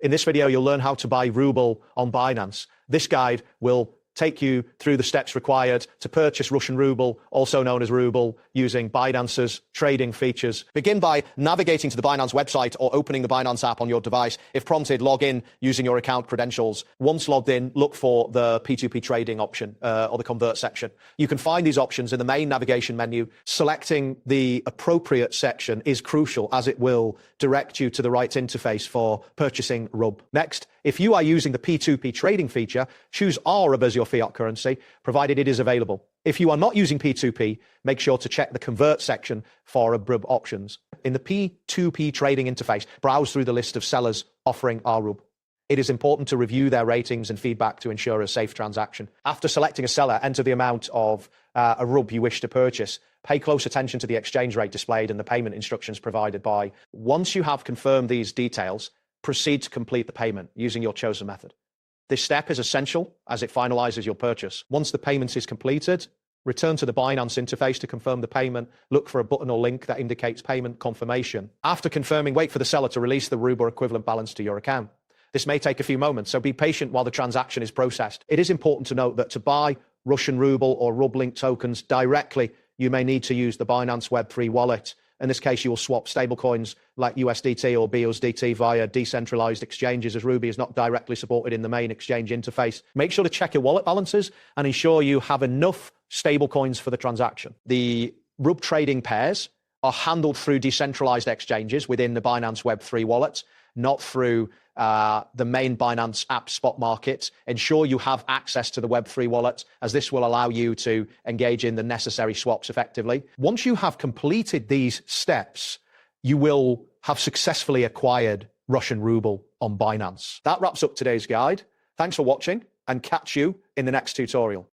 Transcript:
In this video, you'll learn how to buy Ruble on Binance. This guide will take you through the steps required to purchase Russian ruble, also known as Ruble, using Binance's trading features. Begin by navigating to the Binance website or opening the Binance app on your device. If prompted, log in using your account credentials. Once logged in, look for the P2P trading option or the convert section. You can find these options in the main navigation menu. Selecting the appropriate section is crucial as it will direct you to the right interface for purchasing Ruble. Next, if you are using the P2P trading feature, choose Ruble as your fiat currency, provided it is available. If you are not using P2P, make sure to check the convert section for Ruble options. In the P2P trading interface, browse through the list of sellers offering Ruble. It is important to review their ratings and feedback to ensure a safe transaction. After selecting a seller, enter the amount of a Ruble you wish to purchase. Pay close attention to the exchange rate displayed and the payment instructions provided by. Once you have confirmed these details, proceed to complete the payment using your chosen method. This step is essential as it finalizes your purchase. Once the payment is completed, return to the Binance interface to confirm the payment. Look for a button or link that indicates payment confirmation. After confirming, wait for the seller to release the Ruble equivalent balance to your account. This may take a few moments, so be patient while the transaction is processed. It is important to note that to buy Russian Ruble or Ruble-linked tokens directly, you may need to use the Binance Web3 wallet. In this case, you will swap stablecoins like USDT or BUSDT via decentralized exchanges, as Ruby is not directly supported in the main exchange interface. Make sure to check your wallet balances and ensure you have enough stablecoins for the transaction. The Ruble trading pairs are handled through decentralized exchanges within the Binance Web3 wallet, not through the main Binance app spot market. Ensure you have access to the Web3 wallet, as this will allow you to engage in the necessary swaps effectively. Once you have completed these steps, you will have successfully acquired Russian Ruble on Binance. That wraps up today's guide. Thanks for watching, and catch you in the next tutorial.